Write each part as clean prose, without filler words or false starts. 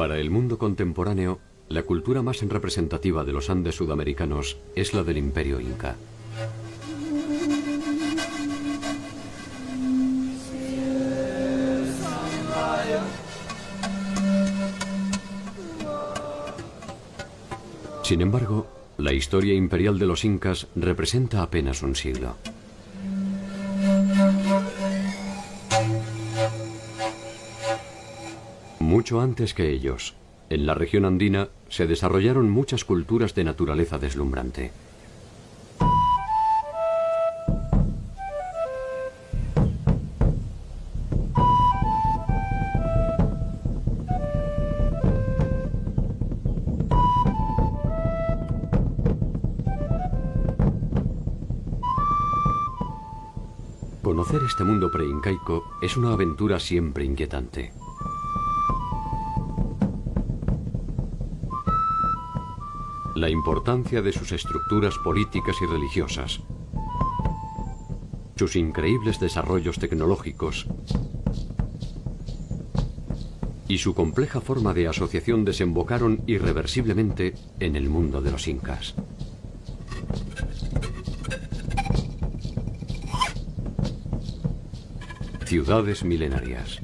Para el mundo contemporáneo, la cultura más representativa de los Andes sudamericanos es la del Imperio Inca. Sin embargo, la historia imperial de los incas representa apenas un siglo. Mucho antes que ellos, en la región andina se desarrollaron muchas culturas de naturaleza deslumbrante. Conocer este mundo preincaico es una aventura siempre inquietante. La importancia de sus estructuras políticas y religiosas, sus increíbles desarrollos tecnológicos y su compleja forma de asociación desembocaron irreversiblemente en el mundo de los incas. Ciudades milenarias,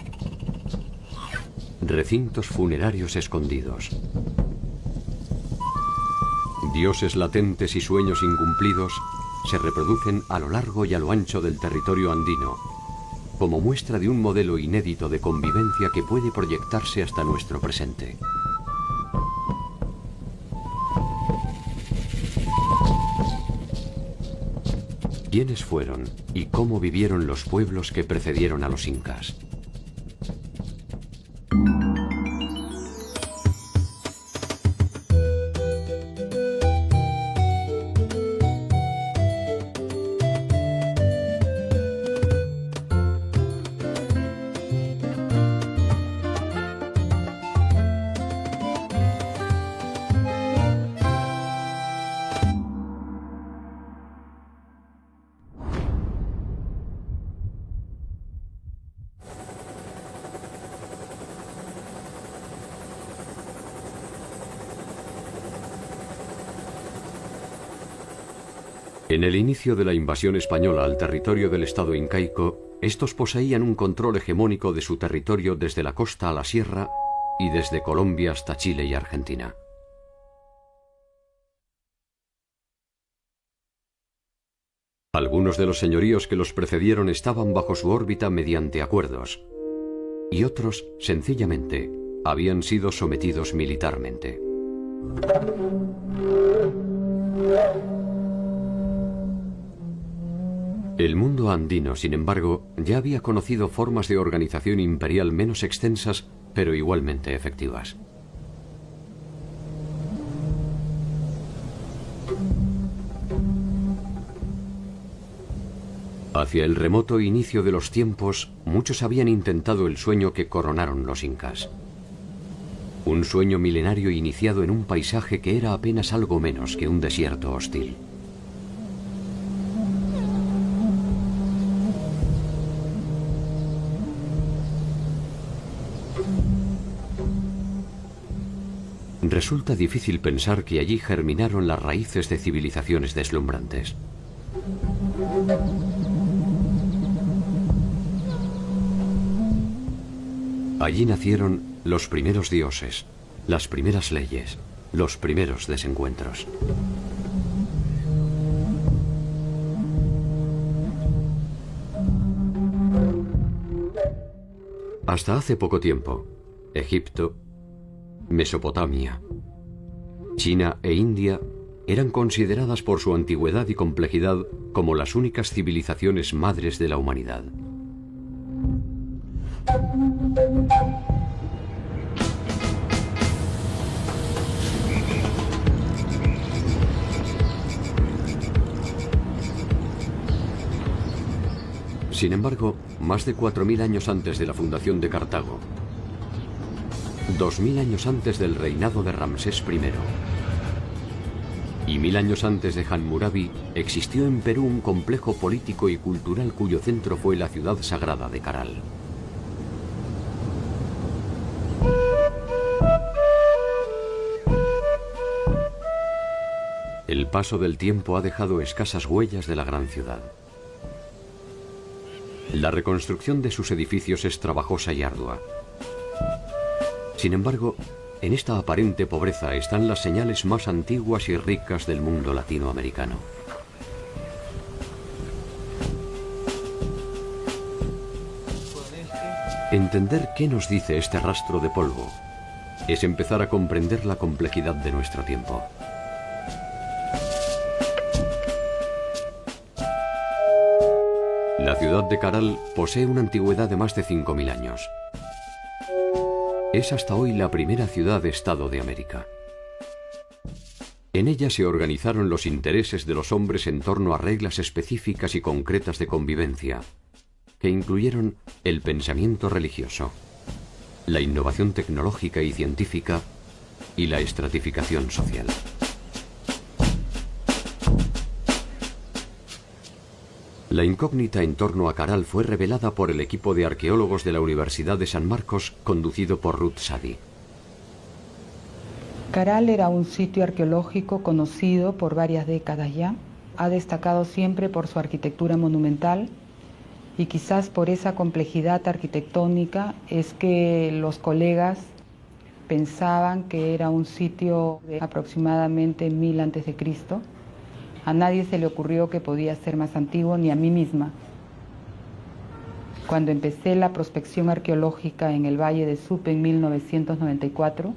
recintos funerarios escondidos, dioses latentes y sueños incumplidos se reproducen a lo largo y a lo ancho del territorio andino, como muestra de un modelo inédito de convivencia que puede proyectarse hasta nuestro presente. ¿Quiénes fueron y cómo vivieron los pueblos que precedieron a los incas? En el inicio de la invasión española al territorio del estado incaico, estos poseían un control hegemónico de su territorio desde la costa a la sierra y desde Colombia hasta Chile y Argentina. Algunos de los señoríos que los precedieron estaban bajo su órbita mediante acuerdos, y otros, sencillamente, habían sido sometidos militarmente. El mundo andino, sin embargo, ya había conocido formas de organización imperial menos extensas, pero igualmente efectivas. Hacia el remoto inicio de los tiempos, muchos habían intentado el sueño que coronaron los incas. Un sueño milenario iniciado en un paisaje que era apenas algo menos que un desierto hostil. Resulta difícil pensar que allí germinaron las raíces de civilizaciones deslumbrantes. Allí nacieron los primeros dioses, las primeras leyes, los primeros desencuentros. Hasta hace poco tiempo, Egipto, Mesopotamia, China e India eran consideradas por su antigüedad y complejidad como las únicas civilizaciones madres de la humanidad. Sin embargo, más de 4000 años antes de la fundación de Cartago, 2000 años antes del reinado de Ramsés I y 1000 años antes de Hammurabi, existió en Perú un complejo político y cultural cuyo centro fue la ciudad sagrada de Caral. El paso del tiempo ha dejado escasas huellas de la gran ciudad. La reconstrucción de sus edificios es trabajosa y ardua. Sin embargo, en esta aparente pobreza están las señales más antiguas y ricas del mundo latinoamericano. Entender qué nos dice este rastro de polvo es empezar a comprender la complejidad de nuestro tiempo. La ciudad de Caral posee una antigüedad de más de 5.000 años. Es hasta hoy la primera ciudad-estado de América. En ella se organizaron los intereses de los hombres en torno a reglas específicas y concretas de convivencia, que incluyeron el pensamiento religioso, la innovación tecnológica y científica y la estratificación social. La incógnita en torno a Caral fue revelada por el equipo de arqueólogos de la Universidad de San Marcos, conducido por Ruth Sadi. Caral era un sitio arqueológico conocido por varias décadas ya. Ha destacado siempre por su arquitectura monumental y quizás por esa complejidad arquitectónica es que los colegas pensaban que era un sitio de aproximadamente 1000 a.C. A nadie se le ocurrió que podía ser más antiguo, ni a mí misma. Cuando empecé la prospección arqueológica en el Valle de Supe en 1994,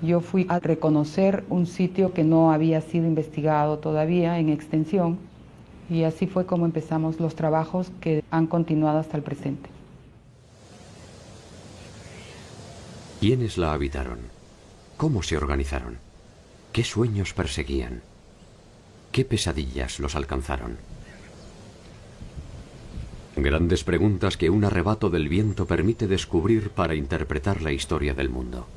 yo fui a reconocer un sitio que no había sido investigado todavía en extensión, y así fue como empezamos los trabajos que han continuado hasta el presente. ¿Quiénes la habitaron? ¿Cómo se organizaron? ¿Qué sueños perseguían? ¿Qué pesadillas los alcanzaron? Grandes preguntas que un arrebato del viento permite descubrir para interpretar la historia del mundo.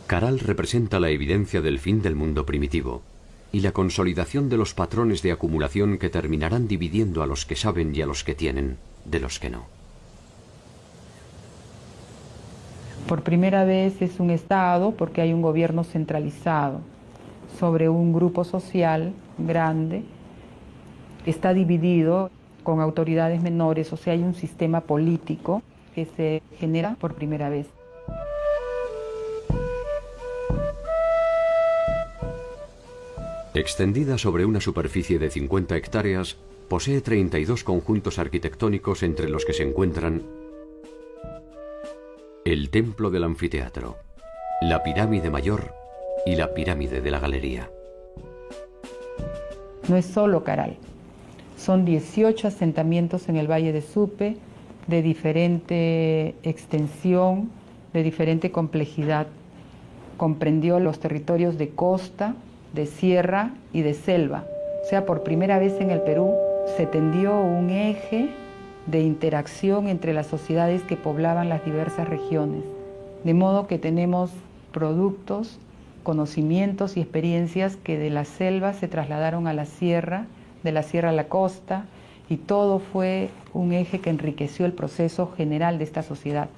Caral representa la evidencia del fin del mundo primitivo y la consolidación de los patrones de acumulación que terminarán dividiendo a los que saben y a los que tienen de los que no. Por primera vez es un Estado porque hay un gobierno centralizado sobre un grupo social grande. Está dividido con autoridades menores, o sea, hay un sistema político que se genera por primera vez. Extendida sobre una superficie de 50 hectáreas, posee 32 conjuntos arquitectónicos entre los que se encuentran el Templo del Anfiteatro, la Pirámide Mayor y la Pirámide de la Galería. No es solo Caral, son 18 asentamientos en el Valle de Supe, de diferente extensión, de diferente complejidad. Comprendió los territorios de costa, de sierra y de selva. O sea, por primera vez en el Perú se tendió un eje de interacción entre las sociedades que poblaban las diversas regiones. De modo que tenemos productos, conocimientos y experiencias que de la selva se trasladaron a la sierra, de la sierra a la costa, y todo fue un eje que enriqueció el proceso general de esta sociedad.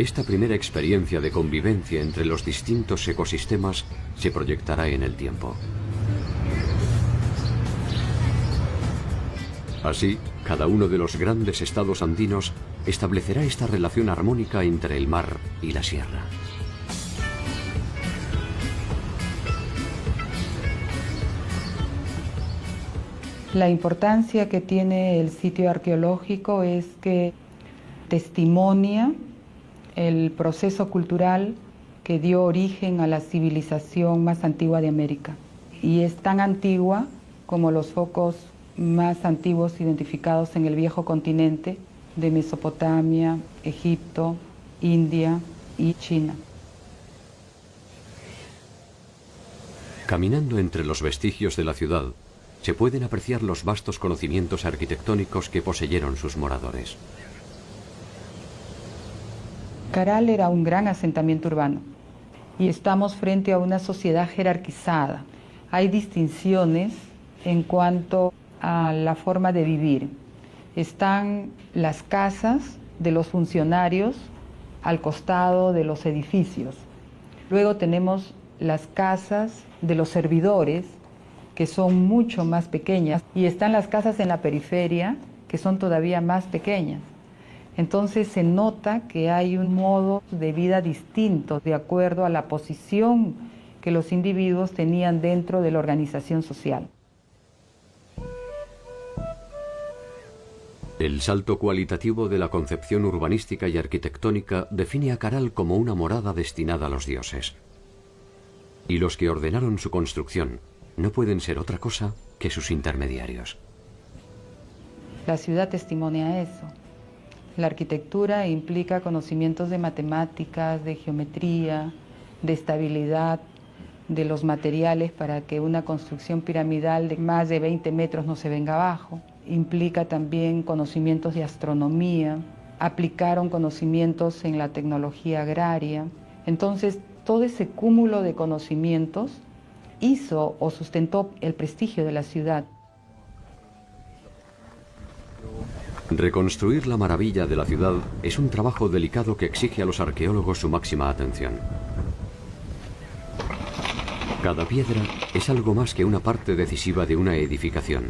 Esta primera experiencia de convivencia entre los distintos ecosistemas se proyectará en el tiempo. Así, cada uno de los grandes estados andinos establecerá esta relación armónica entre el mar y la sierra. La importancia que tiene el sitio arqueológico es que testimonia el proceso cultural que dio origen a la civilización más antigua de América. Y es tan antigua como los focos más antiguos identificados en el viejo continente de Mesopotamia, Egipto, India y China. Caminando entre los vestigios de la ciudad, se pueden apreciar los vastos conocimientos arquitectónicos que poseyeron sus moradores. Caral era un gran asentamiento urbano y estamos frente a una sociedad jerarquizada. hay distinciones en cuanto a la forma de vivir. Están las casas de los funcionarios al costado de los edificios. Luego tenemos las casas de los servidores, que son mucho más pequeñas, y están las casas en la periferia, que son todavía más pequeñas. Entonces se nota que hay un modo de vida distinto de acuerdo a la posición que los individuos tenían dentro de la organización social. El salto cualitativo de la concepción urbanística y arquitectónica define a Caral como una morada destinada a los dioses. Y los que ordenaron su construcción no pueden ser otra cosa que sus intermediarios. La ciudad testimonia eso. La arquitectura implica conocimientos de matemáticas, de geometría, de estabilidad, de los materiales para que una construcción piramidal de más de 20 metros no se venga abajo. Implica también conocimientos de astronomía, aplicaron conocimientos en la tecnología agraria. Entonces, todo ese cúmulo de conocimientos hizo o sustentó el prestigio de la ciudad. Reconstruir la maravilla de la ciudad es un trabajo delicado que exige a los arqueólogos su máxima atención. Cada piedra es algo más que una parte decisiva de una edificación.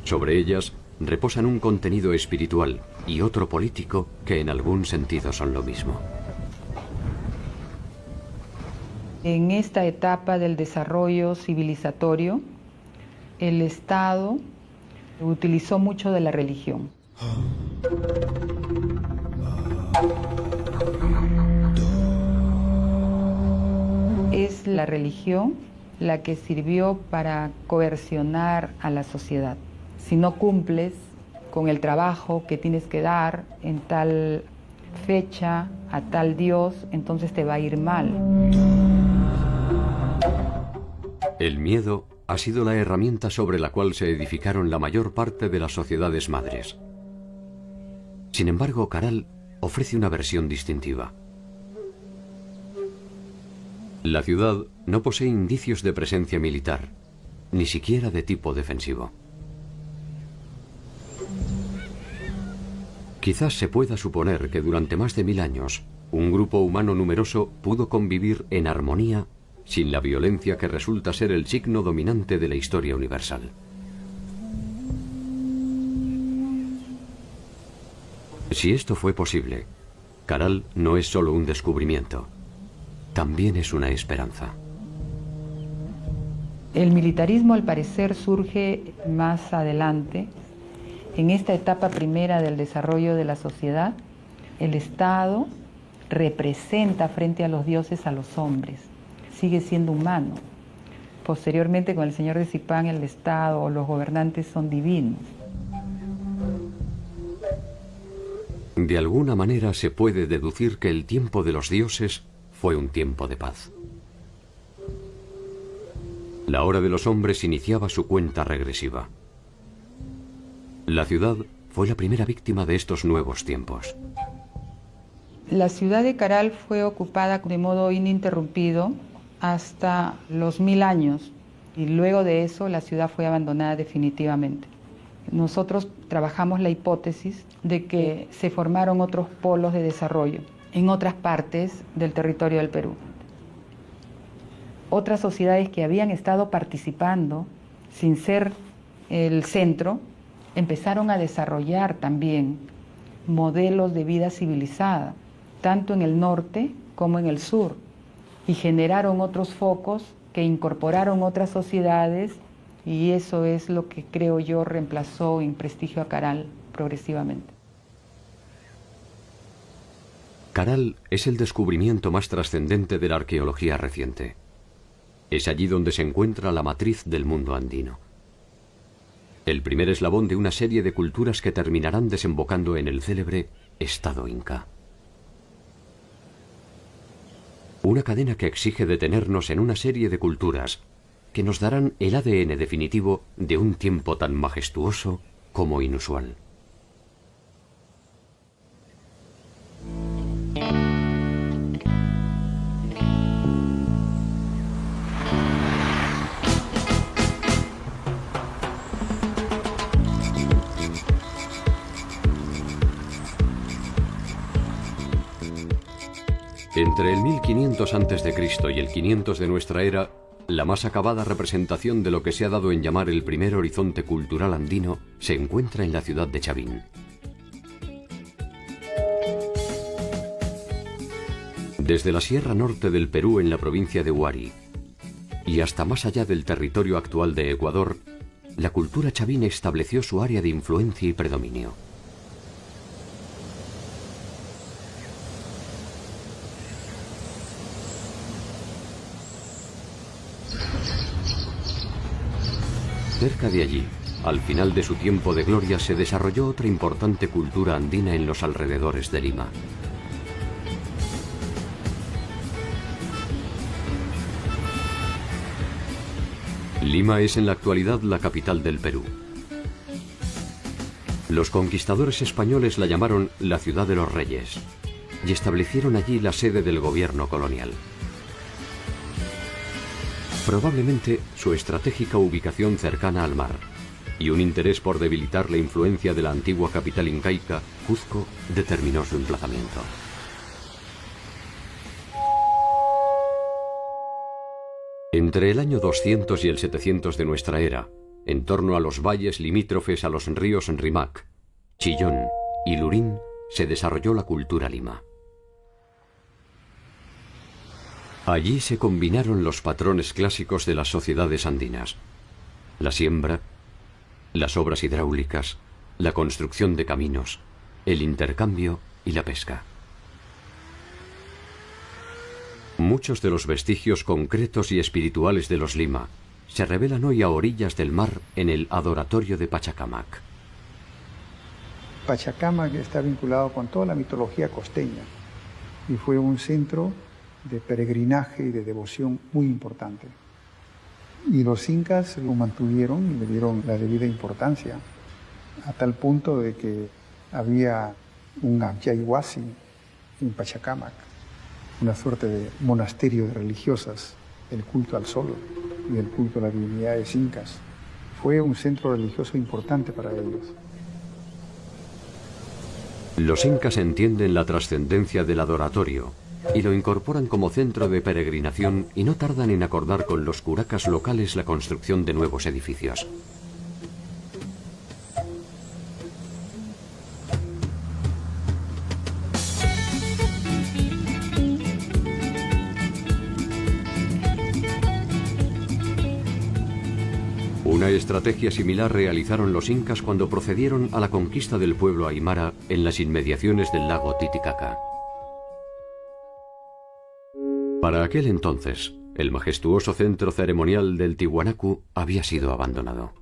Sobre ellas reposan un contenido espiritual y otro político que en algún sentido son lo mismo. En esta etapa del desarrollo civilizatorio, el Estado utilizó mucho de la religión. Es la religión la que sirvió para coercionar a la sociedad. Si no cumples con el trabajo que tienes que dar en tal fecha, a tal dios, entonces te va a ir mal. El miedo ha sido la herramienta sobre la cual se edificaron la mayor parte de las sociedades madres. Sin embargo, Caral ofrece una versión distintiva. La ciudad no posee indicios de presencia militar, ni siquiera de tipo defensivo. Quizás se pueda suponer que durante más de 1000 años, un grupo humano numeroso pudo convivir en armonía sin la violencia que resulta ser el signo dominante de la historia universal. Si esto fue posible, Caral no es solo un descubrimiento, también es una esperanza. El militarismo, al parecer, surge más adelante. En esta etapa primera del desarrollo de la sociedad, el Estado representa frente a los dioses a los hombres, sigue siendo humano. Posteriormente, con el señor de Zipán, el Estado o los gobernantes son divinos. De alguna manera se puede deducir que el tiempo de los dioses fue un tiempo de paz. La hora de los hombres iniciaba su cuenta regresiva. La ciudad fue la primera víctima de estos nuevos tiempos. La ciudad de Caral fue ocupada de modo ininterrumpido hasta los 1000 años y luego de eso la ciudad fue abandonada definitivamente. Nosotros trabajamos la hipótesis de que se formaron otros polos de desarrollo en otras partes del territorio del Perú. Otras sociedades que habían estado participando sin ser el centro empezaron a desarrollar también modelos de vida civilizada, tanto en el norte como en el sur, y generaron otros focos que incorporaron otras sociedades, y eso es lo que creo yo reemplazó en prestigio a Caral progresivamente. Caral es el descubrimiento más trascendente de la arqueología reciente. Es allí donde se encuentra la matriz del mundo andino. El primer eslabón de una serie de culturas que terminarán desembocando en el célebre Estado Inca. Una cadena que exige detenernos en una serie de culturas que nos darán el ADN definitivo de un tiempo tan majestuoso como inusual. Entre el 1500 a.C. y el 500 de nuestra era, la más acabada representación de lo que se ha dado en llamar el primer horizonte cultural andino se encuentra en la ciudad de Chavín. Desde la Sierra Norte del Perú en la provincia de Huari y hasta más allá del territorio actual de Ecuador, la cultura chavín estableció su área de influencia y predominio. Cerca de allí, al final de su tiempo de gloria, se desarrolló otra importante cultura andina en los alrededores de Lima. Lima es en la actualidad la capital del Perú. Los conquistadores españoles la llamaron la Ciudad de los Reyes y establecieron allí la sede del gobierno colonial. Probablemente su estratégica ubicación cercana al mar y un interés por debilitar la influencia de la antigua capital incaica, Cuzco, determinó su emplazamiento. Entre el año 200 y el 700 de nuestra era, en torno a los valles limítrofes a los ríos Rímac, Chillón y Lurín, se desarrolló la cultura lima. Allí se combinaron los patrones clásicos de las sociedades andinas: la siembra, las obras hidráulicas, la construcción de caminos, el intercambio y la pesca. Muchos de los vestigios concretos y espirituales de los Lima se revelan hoy a orillas del mar en el adoratorio de Pachacamac. Pachacamac está vinculado con toda la mitología costeña y fue un centro de peregrinaje y de devoción muy importante. Y los incas lo mantuvieron y le dieron la debida importancia, a tal punto de que había un Abyahuasi en Pachacamac, una suerte de monasterio de religiosas, el culto al sol y el culto a las divinidades incas. Fue un centro religioso importante para ellos. Los incas entienden la trascendencia del adoratorio y lo incorporan como centro de peregrinación y no tardan en acordar con los curacas locales la construcción de nuevos edificios. Una estrategia similar realizaron los incas cuando procedieron a la conquista del pueblo aymara en las inmediaciones del lago Titicaca. Para aquel entonces, el majestuoso centro ceremonial del Tiwanaku había sido abandonado.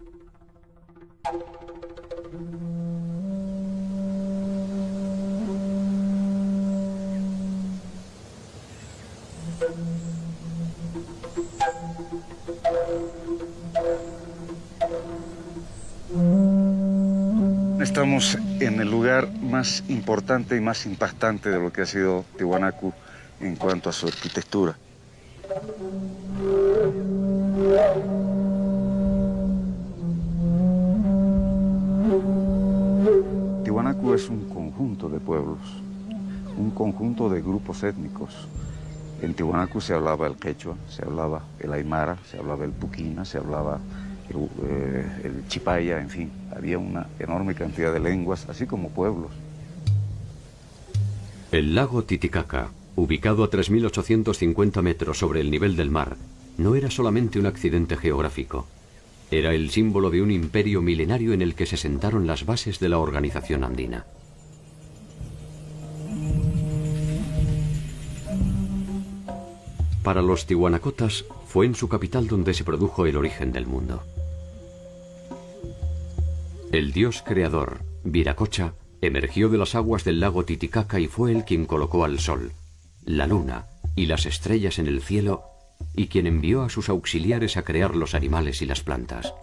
Estamos en el lugar más importante y más impactante de lo que ha sido Tiwanaku en cuanto a su arquitectura. Tiwanaku es un conjunto de pueblos, un conjunto de grupos étnicos. En Tiwanaku se hablaba el quechua, se hablaba el aymara, se hablaba el puquina, se hablaba el chipaya, en fin, había una enorme cantidad de lenguas, así como pueblos. El lago Titicaca, ubicado a 3.850 metros sobre el nivel del mar, no era solamente un accidente geográfico. Era el símbolo de un imperio milenario en el que se sentaron las bases de la organización andina. Para los tiwanacotas, fue en su capital donde se produjo el origen del mundo. El dios creador, Viracocha, emergió de las aguas del lago Titicaca y fue él quien colocó al sol, la luna y las estrellas en el cielo, y quien envió a sus auxiliares a crear los animales y las plantas.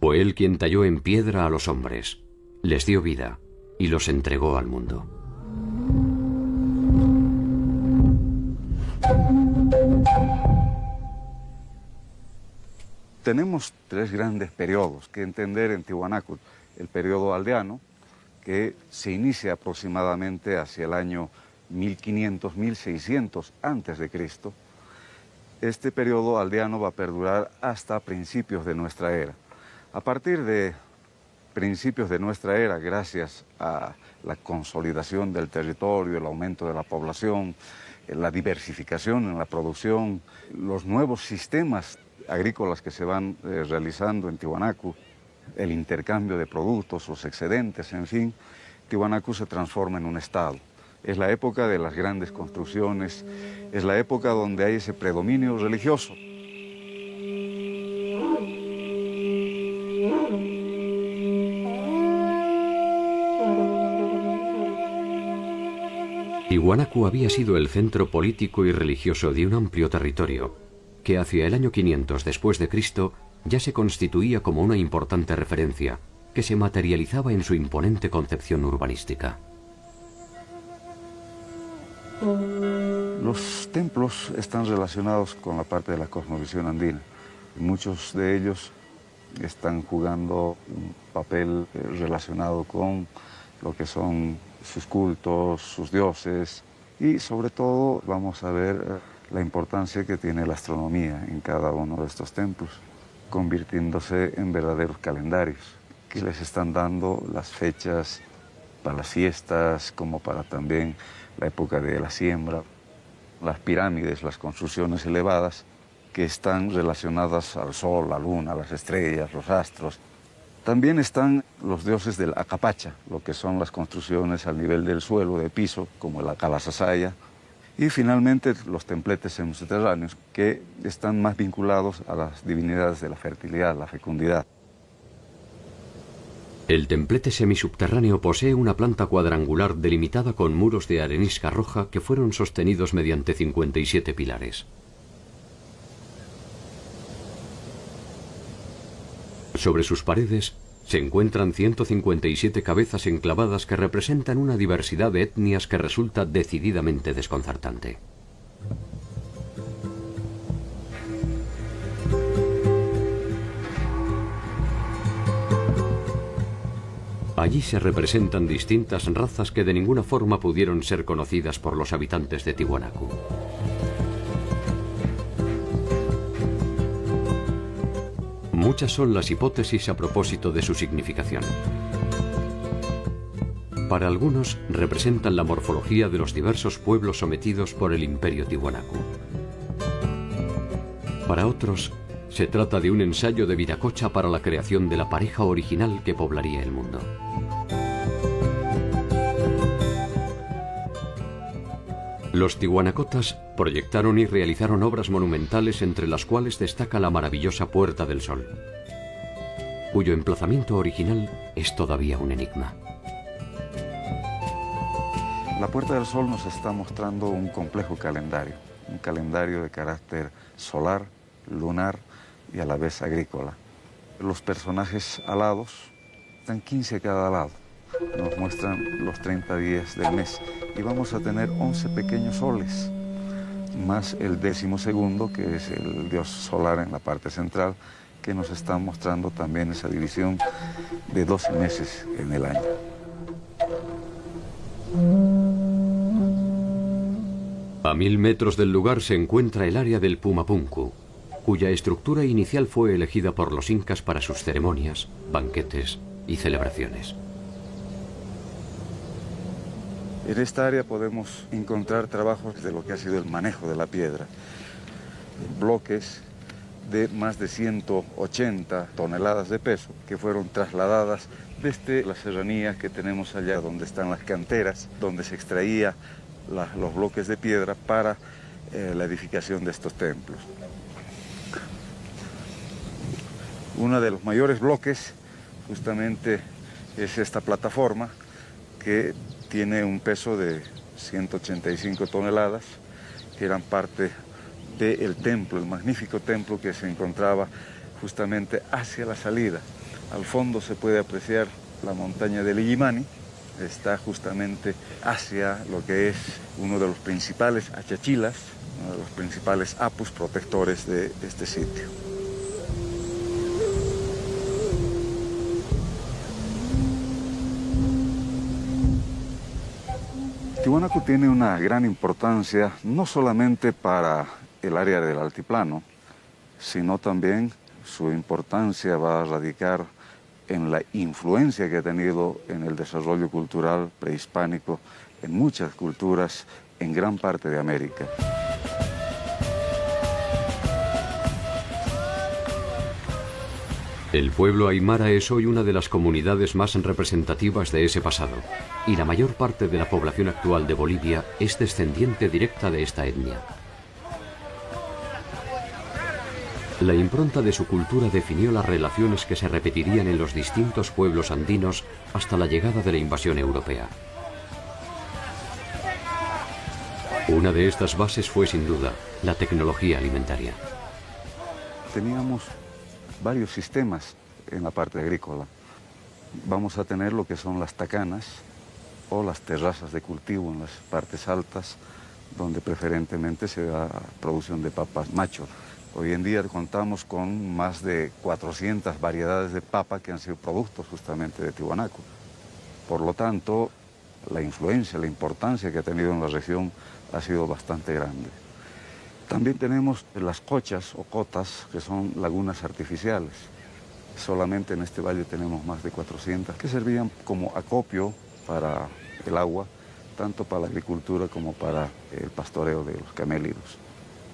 Fue él quien talló en piedra a los hombres, les dio vida y los entregó al mundo. Tenemos tres grandes periodos que entender en Tiwanaku: el periodo aldeano, que se inicia aproximadamente hacia el año 1500, 1600 antes de Cristo. Este periodo aldeano va a perdurar hasta principios de nuestra era. A partir de principios de nuestra era, gracias a la consolidación del territorio, el aumento de la población, la diversificación en la producción, los nuevos sistemas agrícolas que se van realizando en Tiwanaku, el intercambio de productos, los excedentes, en fin, Tiwanaku se transforma en un estado. Es la época de las grandes construcciones, es la época donde hay ese predominio religioso. Tiwanaku había sido el centro político y religioso de un amplio territorio, que hacia el año 500 después de Cristo ya se constituía como una importante referencia, que se materializaba en su imponente concepción urbanística. Los templos están relacionados con la parte de la cosmovisión andina. Muchos de ellos están jugando un papel relacionado con lo que son sus cultos, sus dioses, y sobre todo vamos a ver la importancia que tiene la astronomía en cada uno de estos templos, convirtiéndose en verdaderos calendarios que les están dando las fechas para las fiestas, como para también la época de la siembra. Las pirámides, las construcciones elevadas que están relacionadas al sol, la luna, las estrellas, los astros. También están los dioses del Acapacha, lo que son las construcciones al nivel del suelo, de piso, como la Calasasaya. Y finalmente los templetes subterráneos, que están más vinculados a las divinidades de la fertilidad, la fecundidad. El templete semisubterráneo posee una planta cuadrangular delimitada con muros de arenisca roja que fueron sostenidos mediante 57 pilares. Sobre sus paredes se encuentran 157 cabezas enclavadas que representan una diversidad de etnias que resulta decididamente desconcertante. Allí se representan distintas razas que de ninguna forma pudieron ser conocidas por los habitantes de Tiwanaku. Muchas son las hipótesis a propósito de su significación. Para algunos representan la morfología de los diversos pueblos sometidos por el Imperio Tiwanaku. Para otros, se trata de un ensayo de Viracocha para la creación de la pareja original que poblaría el mundo. Los tiwanacotas proyectaron y realizaron obras monumentales, entre las cuales destaca la maravillosa Puerta del Sol, cuyo emplazamiento original es todavía un enigma. La Puerta del Sol nos está mostrando un complejo calendario, un calendario de carácter solar, lunar y a la vez agrícola. Los personajes alados están 15 a cada lado. Nos muestran los 30 días del mes y vamos a tener 11 pequeños soles, más el 12º, que es el dios solar en la parte central, que nos está mostrando también esa división de 12 meses en el año. A 1000 metros del lugar se encuentra el área del Pumapunku, cuya estructura inicial fue elegida por los incas para sus ceremonias, banquetes y celebraciones. En esta área podemos encontrar trabajos de lo que ha sido el manejo de la piedra. Bloques de más de 180 toneladas de peso que fueron trasladadas desde las serranías que tenemos allá, donde están las canteras, donde se extraía los bloques de piedra para la edificación de estos templos. Uno de los mayores bloques justamente es esta plataforma, que tiene un peso de 185 toneladas, que eran parte del templo, el magnífico templo que se encontraba justamente hacia la salida. Al fondo se puede apreciar la montaña del Illimani, está justamente hacia lo que es uno de los principales achachilas, uno de los principales apus protectores de este sitio. Tiwanaku tiene una gran importancia no solamente para el área del altiplano, sino también su importancia va a radicar en la influencia que ha tenido en el desarrollo cultural prehispánico en muchas culturas en gran parte de América. El pueblo aymara es hoy una de las comunidades más representativas de ese pasado, y la mayor parte de la población actual de Bolivia es descendiente directa de esta etnia. La impronta de su cultura definió las relaciones que se repetirían en los distintos pueblos andinos hasta la llegada de la invasión europea. Una de estas bases fue, sin duda, la tecnología alimentaria. Teníamos varios sistemas en la parte agrícola. Vamos a tener lo que son las tacanas o las terrazas de cultivo en las partes altas, donde preferentemente se da producción de papas macho. Hoy en día contamos con más de 400 variedades de papa que han sido productos justamente de Tiwanaku. Por lo tanto, la influencia, la importancia que ha tenido en la región ha sido bastante grande. También tenemos las cochas o cotas, que son lagunas artificiales. Solamente en este valle tenemos más de 400, que servían como acopio para el agua, tanto para la agricultura como para el pastoreo de los camélidos.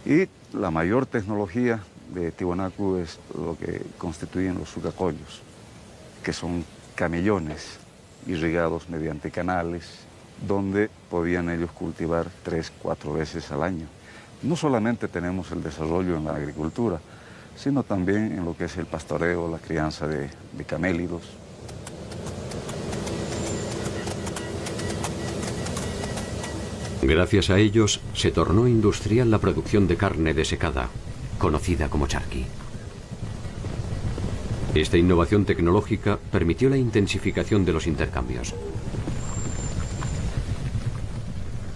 Y la mayor tecnología de Tiwanaku es lo que constituyen los sucacollos, que son camellones irrigados mediante canales, donde podían ellos cultivar 3-4 veces al año. No solamente tenemos el desarrollo en la agricultura, sino también en lo que es el pastoreo, la crianza de camélidos. Gracias a ellos se tornó industrial la producción de carne desecada, conocida como charqui. Esta innovación tecnológica permitió la intensificación de los intercambios.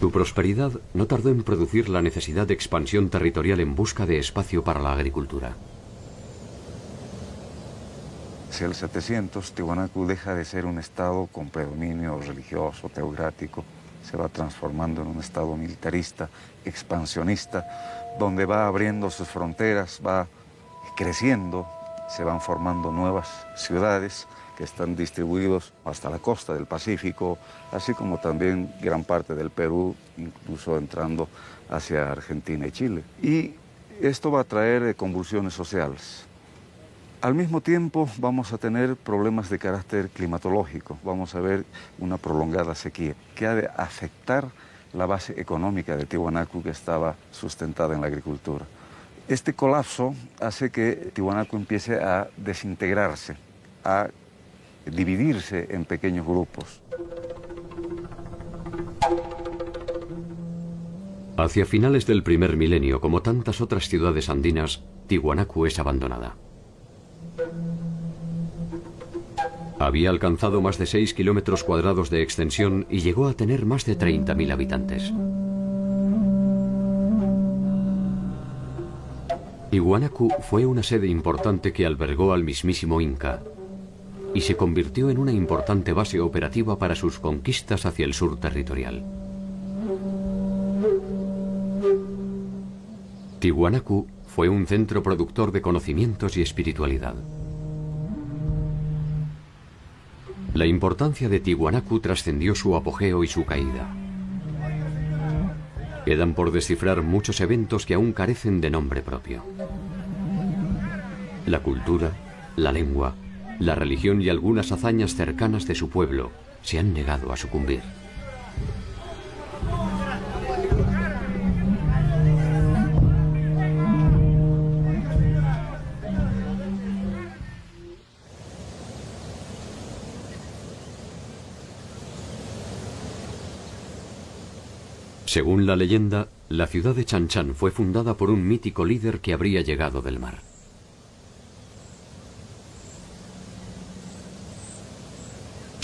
Su prosperidad no tardó en producir la necesidad de expansión territorial en busca de espacio para la agricultura. Hacia el 700, Tiwanaku deja de ser un estado con predominio religioso, teocrático, se va transformando en un estado militarista, expansionista, donde va abriendo sus fronteras, va creciendo, se van formando nuevas ciudades que están distribuidos hasta la costa del Pacífico, así como también gran parte del Perú, incluso entrando hacia Argentina y Chile. Y esto va a traer convulsiones sociales. Al mismo tiempo vamos a tener problemas de carácter climatológico, vamos a ver una prolongada sequía que ha de afectar la base económica de Tiwanaku, que estaba sustentada en la agricultura. Este colapso hace que Tiwanaku empiece a desintegrarse, a dividirse en pequeños grupos. Hacia finales del primer milenio, como tantas otras ciudades andinas, Tiwanaku es abandonada. Había alcanzado más de 6 kilómetros cuadrados de extensión y llegó a tener más de 30.000 habitantes. Tiwanaku fue una sede importante que albergó al mismísimo Inca y se convirtió en una importante base operativa para sus conquistas hacia el sur territorial. Tiwanaku fue un centro productor de conocimientos y espiritualidad. La importancia de Tiwanaku trascendió su apogeo y su caída. Quedan por descifrar muchos eventos que aún carecen de nombre propio. La cultura, la lengua, la religión y algunas hazañas cercanas de su pueblo se han negado a sucumbir. Según la leyenda, la ciudad de Chanchan fue fundada por un mítico líder que habría llegado del mar.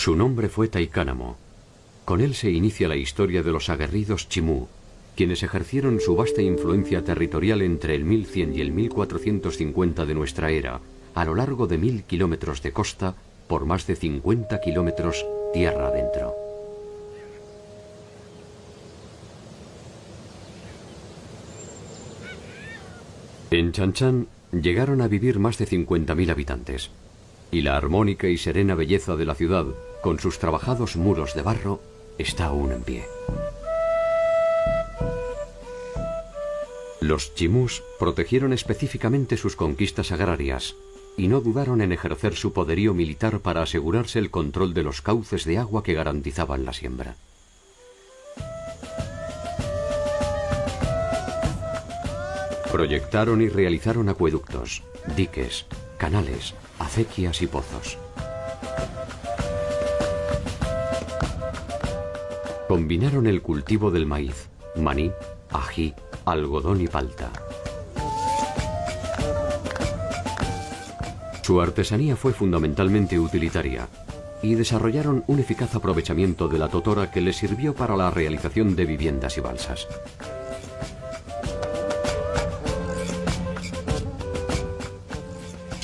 Su nombre fue Taikánamo. Con él se inicia la historia de los aguerridos Chimú, quienes ejercieron su vasta influencia territorial entre el 1100 y el 1450 de nuestra era, a lo largo de 1000 kilómetros de costa por más de 50 kilómetros tierra adentro. En Chanchan llegaron a vivir más de 50.000 habitantes, y la armónica y serena belleza de la ciudad, con sus trabajados muros de barro, está aún en pie. Los chimús protegieron específicamente sus conquistas agrarias y no dudaron en ejercer su poderío militar para asegurarse el control de los cauces de agua que garantizaban la siembra. Proyectaron y realizaron acueductos, diques, canales, acequias y pozos. Combinaron el cultivo del maíz, maní, ají, algodón y palta. Su artesanía fue fundamentalmente utilitaria y desarrollaron un eficaz aprovechamiento de la totora que les sirvió para la realización de viviendas y balsas.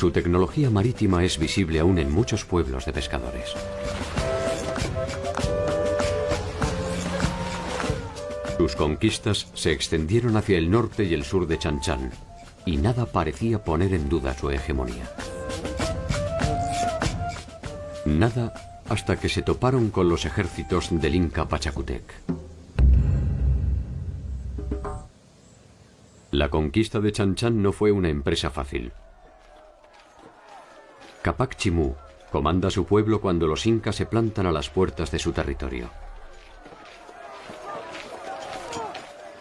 Su tecnología marítima es visible aún en muchos pueblos de pescadores. Sus conquistas se extendieron hacia el norte y el sur de Chanchan, y nada parecía poner en duda su hegemonía. Nada hasta que se toparon con los ejércitos del Inca Pachacútec. La conquista de Chanchan no fue una empresa fácil. Capac Chimú comanda a su pueblo cuando los incas se plantan a las puertas de su territorio.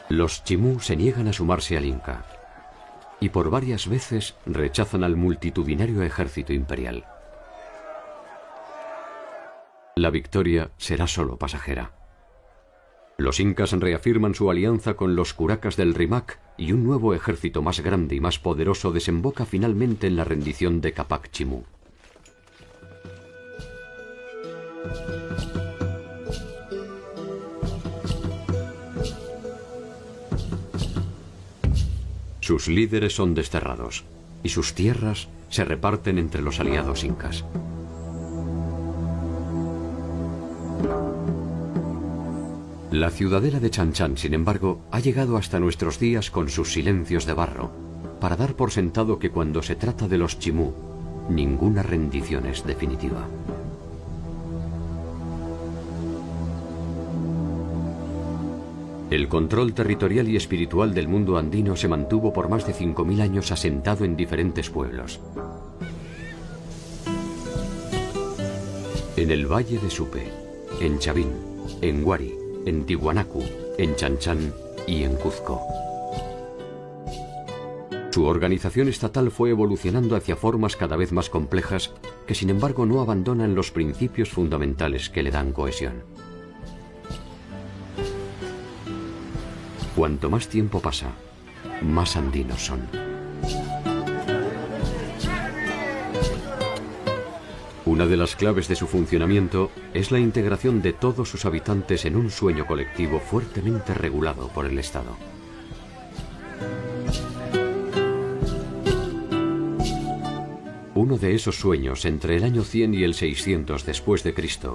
Los chimú se niegan a sumarse al Inca y por varias veces rechazan al multitudinario ejército imperial. La victoria será solo pasajera. Los incas reafirman su alianza con los curacas del Rimac y un nuevo ejército más grande y más poderoso desemboca finalmente en la rendición de Capac Chimú. Sus líderes son desterrados y sus tierras se reparten entre los aliados incas. La ciudadela de Chanchan, sin embargo, ha llegado hasta nuestros días con sus silencios de barro, para dar por sentado que cuando se trata de los chimú, ninguna rendición es definitiva. El control territorial y espiritual del mundo andino se mantuvo por más de 5.000 años asentado en diferentes pueblos. En el Valle de Supe, en Chavín, en Huari, en Tiwanaku, en Chanchan y en Cuzco. Su organización estatal fue evolucionando hacia formas cada vez más complejas que sin embargo no abandonan los principios fundamentales que le dan cohesión. Cuanto más tiempo pasa, más andinos son. Una de las claves de su funcionamiento es la integración de todos sus habitantes en un sueño colectivo fuertemente regulado por el Estado. Uno de esos sueños, entre el año 100 y el 600 después de Cristo,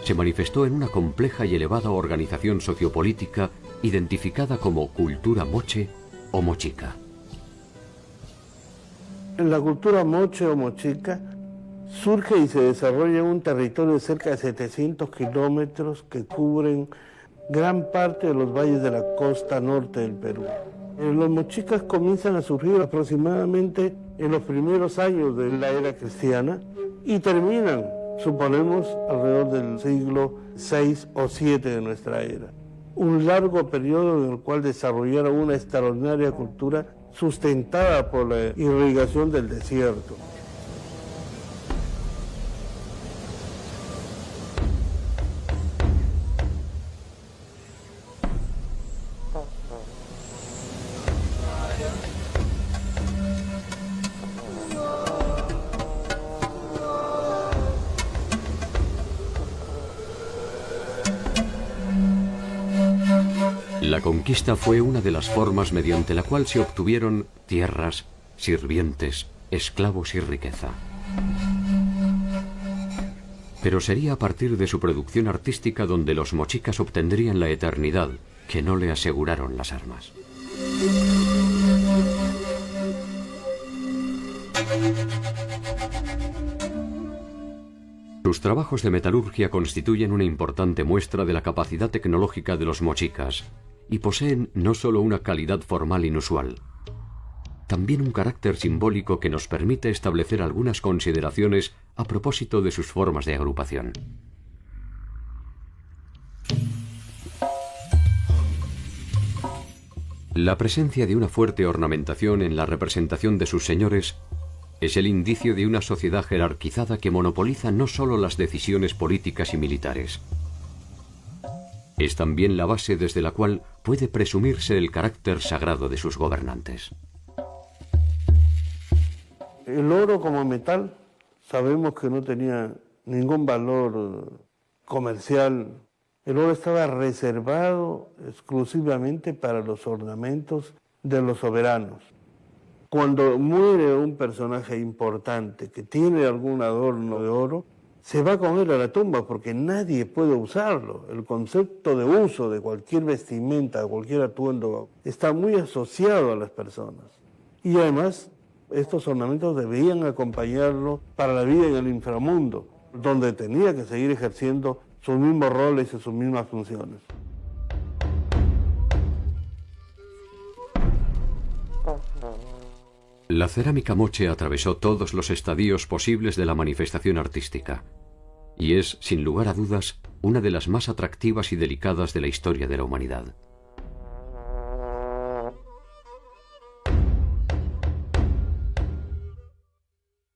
se manifestó en una compleja y elevada organización sociopolítica identificada como cultura moche o mochica. La cultura moche o mochica surge y se desarrolla en un territorio de cerca de 700 kilómetros que cubren gran parte de los valles de la costa norte del Perú. Los mochicas comienzan a surgir aproximadamente en los primeros años de la era cristiana y terminan, suponemos, alrededor del siglo VI o VII de nuestra era. Un largo periodo en el cual desarrollaron una extraordinaria cultura sustentada por la irrigación del desierto. La conquista fue una de las formas mediante la cual se obtuvieron tierras, sirvientes, esclavos y riqueza. Pero sería a partir de su producción artística donde los mochicas obtendrían la eternidad que no le aseguraron las armas. Sus trabajos de metalurgia constituyen una importante muestra de la capacidad tecnológica de los mochicas y poseen no solo una calidad formal inusual, también un carácter simbólico que nos permite establecer algunas consideraciones a propósito de sus formas de agrupación. La presencia de una fuerte ornamentación en la representación de sus señores es el indicio de una sociedad jerarquizada que monopoliza no solo las decisiones políticas y militares. Es también la base desde la cual puede presumirse el carácter sagrado de sus gobernantes. El oro como metal sabemos que no tenía ningún valor comercial. El oro estaba reservado exclusivamente para los ornamentos de los soberanos. Cuando muere un personaje importante que tiene algún adorno de oro, se va con él a la tumba porque nadie puede usarlo. El concepto de uso de cualquier vestimenta, de cualquier atuendo, está muy asociado a las personas. Y además, estos ornamentos debían acompañarlo para la vida en el inframundo, donde tenía que seguir ejerciendo sus mismos roles y sus mismas funciones. La cerámica moche atravesó todos los estadios posibles de la manifestación artística y es, sin lugar a dudas, una de las más atractivas y delicadas de la historia de la humanidad.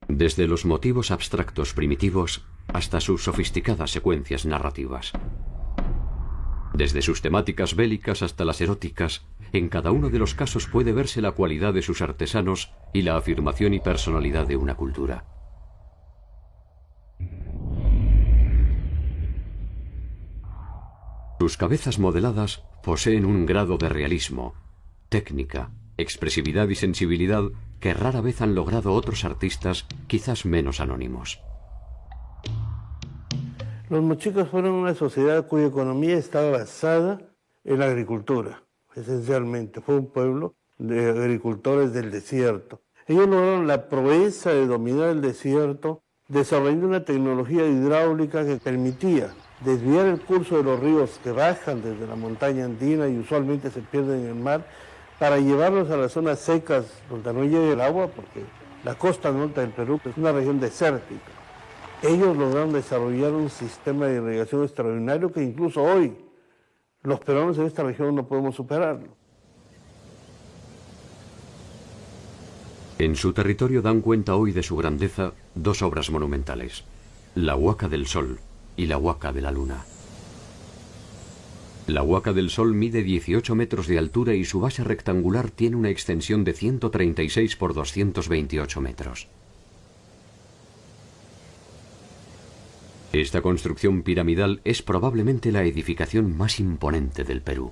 Desde los motivos abstractos primitivos hasta sus sofisticadas secuencias narrativas. Desde sus temáticas bélicas hasta las eróticas, en cada uno de los casos puede verse la cualidad de sus artesanos y la afirmación y personalidad de una cultura. Sus cabezas modeladas poseen un grado de realismo, técnica, expresividad y sensibilidad que rara vez han logrado otros artistas quizás menos anónimos. Los mochicas fueron una sociedad cuya economía estaba basada en la agricultura, esencialmente. Fue un pueblo de agricultores del desierto. Ellos lograron la proeza de dominar el desierto, desarrollando una tecnología hidráulica que permitía desviar el curso de los ríos que bajan desde la montaña andina y usualmente se pierden en el mar, para llevarlos a las zonas secas donde no llega el agua, porque la costa norte del Perú es una región desértica. Ellos lograron desarrollar un sistema de irrigación extraordinario que incluso hoy los peruanos en esta región no podemos superarlo. En su territorio dan cuenta hoy de su grandeza dos obras monumentales, la Huaca del Sol y la Huaca de la Luna. La Huaca del Sol mide 18 metros de altura y su base rectangular tiene una extensión de 136 por 228 metros. Esta construcción piramidal es probablemente la edificación más imponente del Perú.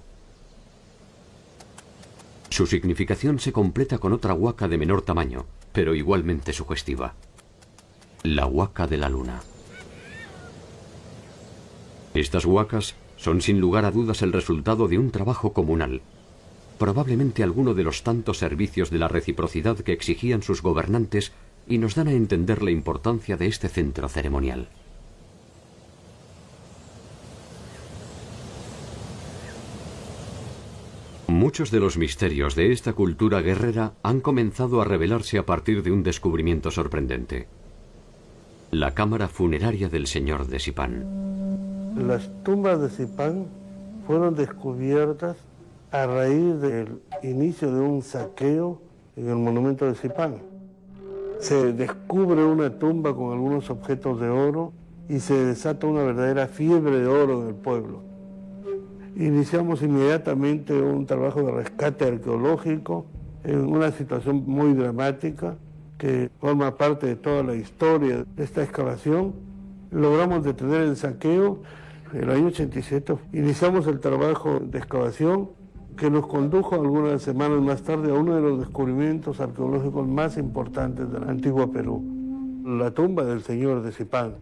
Su significación se completa con otra huaca de menor tamaño, pero igualmente sugestiva. La Huaca de la Luna. Estas huacas son sin lugar a dudas el resultado de un trabajo comunal, probablemente alguno de los tantos servicios de la reciprocidad que exigían sus gobernantes y nos dan a entender la importancia de este centro ceremonial. Muchos de los misterios de esta cultura guerrera han comenzado a revelarse a partir de un descubrimiento sorprendente: la cámara funeraria del señor de Sipán. Las tumbas de Sipán fueron descubiertas a raíz del inicio de un saqueo en el monumento de Sipán. Se descubre una tumba con algunos objetos de oro y se desata una verdadera fiebre de oro en el pueblo. Iniciamos inmediatamente un trabajo de rescate arqueológico en una situación muy dramática que forma parte de toda la historia de esta excavación. Logramos detener el saqueo. En el año 87 iniciamos el trabajo de excavación que nos condujo algunas semanas más tarde a uno de los descubrimientos arqueológicos más importantes del antiguo Perú, la tumba del señor de Sipán.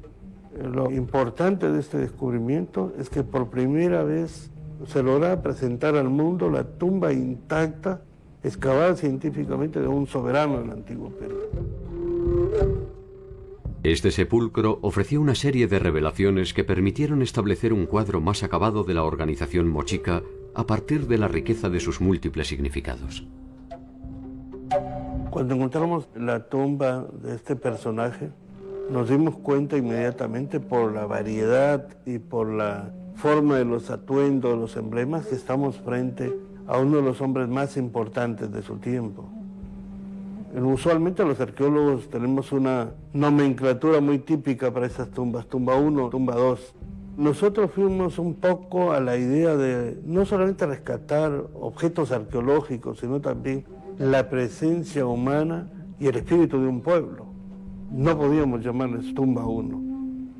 Lo importante de este descubrimiento es que por primera vez se logra presentar al mundo la tumba intacta, excavada científicamente, de un soberano del antiguo Perú. Este sepulcro ofreció una serie de revelaciones que permitieron establecer un cuadro más acabado de la organización mochica a partir de la riqueza de sus múltiples significados. Cuando encontramos la tumba de este personaje, nos dimos cuenta inmediatamente por la variedad y por la forma de los atuendos, los emblemas, que estamos frente a uno de los hombres más importantes de su tiempo. Usualmente los arqueólogos tenemos una nomenclatura muy típica para esas tumbas, tumba 1, tumba 2. Nosotros fuimos un poco a la idea de no solamente rescatar objetos arqueológicos, sino también la presencia humana y el espíritu de un pueblo. No podíamos llamarles tumba 1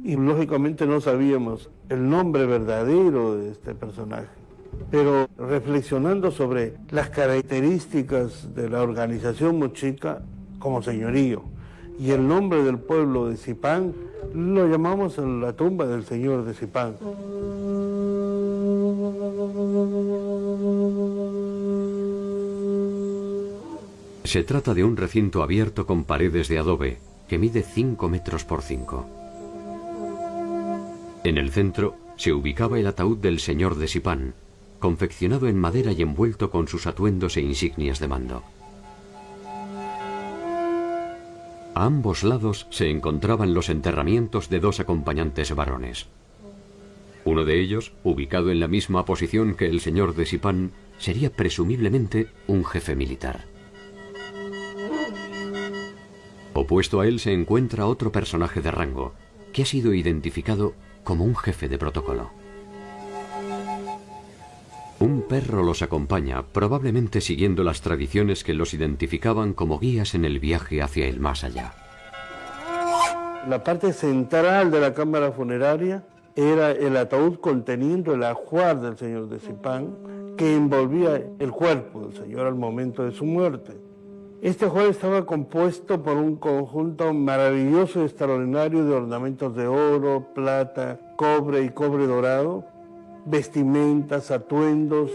y lógicamente no sabíamos el nombre verdadero de este personaje. Pero reflexionando sobre las características de la organización mochica como señorío y el nombre del pueblo de Zipán, lo llamamos la tumba del señor de Zipán. Se trata de un recinto abierto con paredes de adobe que mide 5 metros por 5. En el centro se ubicaba el ataúd del señor de Zipán, confeccionado en madera y envuelto con sus atuendos e insignias de mando. A ambos lados se encontraban los enterramientos de 2 acompañantes varones. Uno de ellos, ubicado en la misma posición que el señor de Zipán, sería presumiblemente un jefe militar. Opuesto a él se encuentra otro personaje de rango, que ha sido identificado como un jefe de protocolo. Un perro los acompaña, probablemente siguiendo las tradiciones que los identificaban como guías en el viaje hacia el más allá. La parte central de la cámara funeraria era el ataúd conteniendo el ajuar del señor de Zipán, que envolvía el cuerpo del señor al momento de su muerte. Este ajuar estaba compuesto por un conjunto maravilloso y extraordinario de ornamentos de oro, plata, cobre y cobre dorado, vestimentas, atuendos.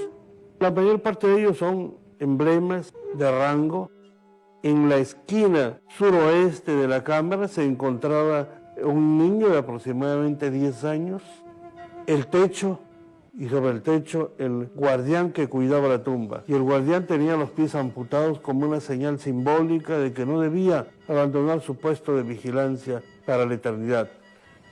La mayor parte de ellos son emblemas de rango. En la esquina suroeste de la cámara se encontraba un niño de aproximadamente 10 años, el techo, y sobre el techo el guardián que cuidaba la tumba. Y el guardián tenía los pies amputados como una señal simbólica de que no debía abandonar su puesto de vigilancia para la eternidad.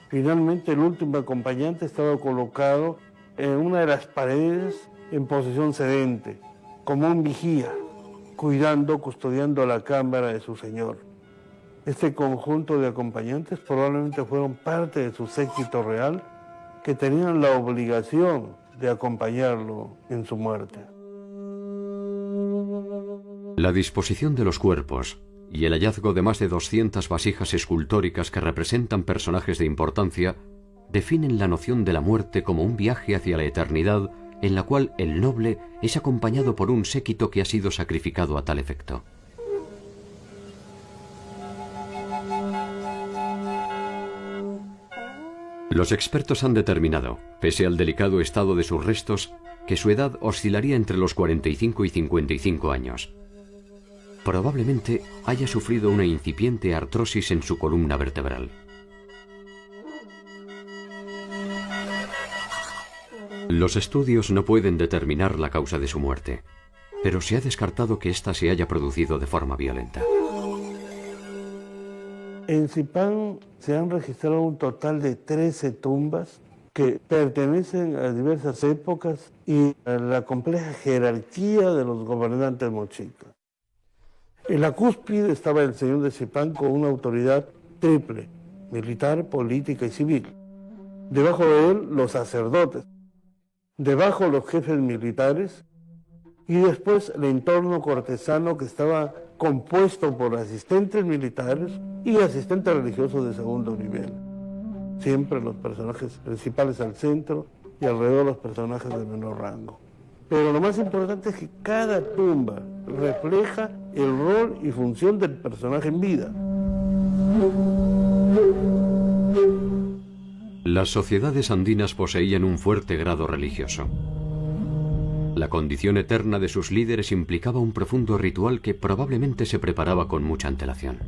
Finalmente el último acompañante estaba colocado en una de las paredes en posición sedente, como un vigía, cuidando, custodiando la cámara de su señor. Este conjunto de acompañantes probablemente fueron parte de su séquito real, que tenían la obligación de acompañarlo en su muerte. La disposición de los cuerpos y el hallazgo de más de 200 vasijas escultóricas que representan personajes de importancia definen la noción de la muerte como un viaje hacia la eternidad en la cual el noble es acompañado por un séquito que ha sido sacrificado a tal efecto. Los expertos han determinado, pese al delicado estado de sus restos, que su edad oscilaría entre los 45 y 55 años. Probablemente haya sufrido una incipiente artrosis en su columna vertebral. Los estudios no pueden determinar la causa de su muerte, pero se ha descartado que ésta se haya producido de forma violenta. En Zipán se han registrado un total de 13 tumbas que pertenecen a diversas épocas y a la compleja jerarquía de los gobernantes mochicas. En la cúspide estaba el señor de Zipán con una autoridad triple, militar, política y civil. Debajo de él los sacerdotes, debajo los jefes militares y después el entorno cortesano que estaba compuesto por asistentes militares y asistentes religiosos de segundo nivel. Siempre los personajes principales al centro y alrededor los personajes de menor rango. Pero lo más importante es que cada tumba refleja el rol y función del personaje en vida. Las sociedades andinas poseían un fuerte grado religioso. La condición eterna de sus líderes implicaba un profundo ritual que probablemente se preparaba con mucha antelación.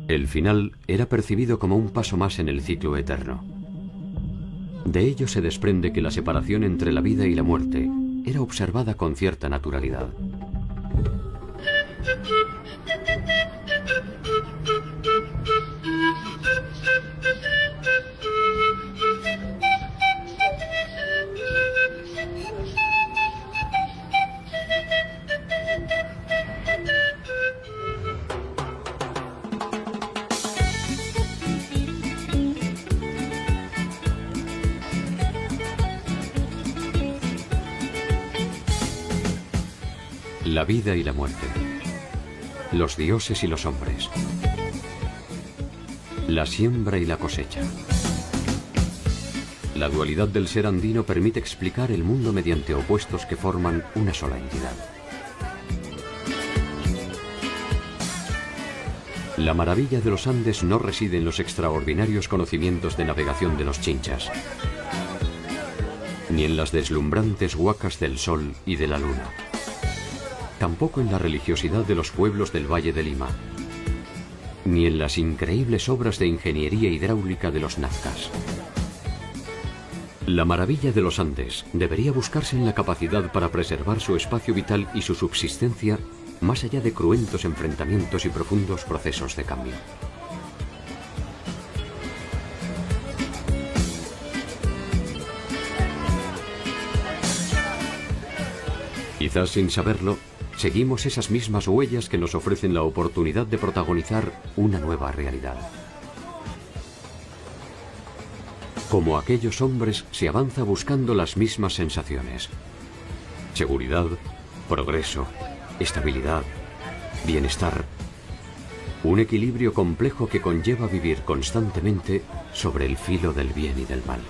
El final era percibido como un paso más en el ciclo eterno. De ello se desprende que la separación entre la vida y la muerte era observada con cierta naturalidad. La vida y la muerte, los dioses y los hombres, la siembra y la cosecha. La dualidad del ser andino permite explicar el mundo mediante opuestos que forman una sola entidad. La maravilla de los Andes no reside en los extraordinarios conocimientos de navegación de los chinchas, ni en las deslumbrantes huacas del sol y de la luna. Tampoco en la religiosidad de los pueblos del Valle de Lima, ni en las increíbles obras de ingeniería hidráulica de los nazcas. La maravilla de los Andes debería buscarse en la capacidad para preservar su espacio vital y su subsistencia más allá de cruentos enfrentamientos y profundos procesos de cambio. Quizás sin saberlo, seguimos esas mismas huellas que nos ofrecen la oportunidad de protagonizar una nueva realidad. Como aquellos hombres, se avanza buscando las mismas sensaciones: seguridad, progreso, estabilidad, bienestar. Un equilibrio complejo que conlleva vivir constantemente sobre el filo del bien y del mal.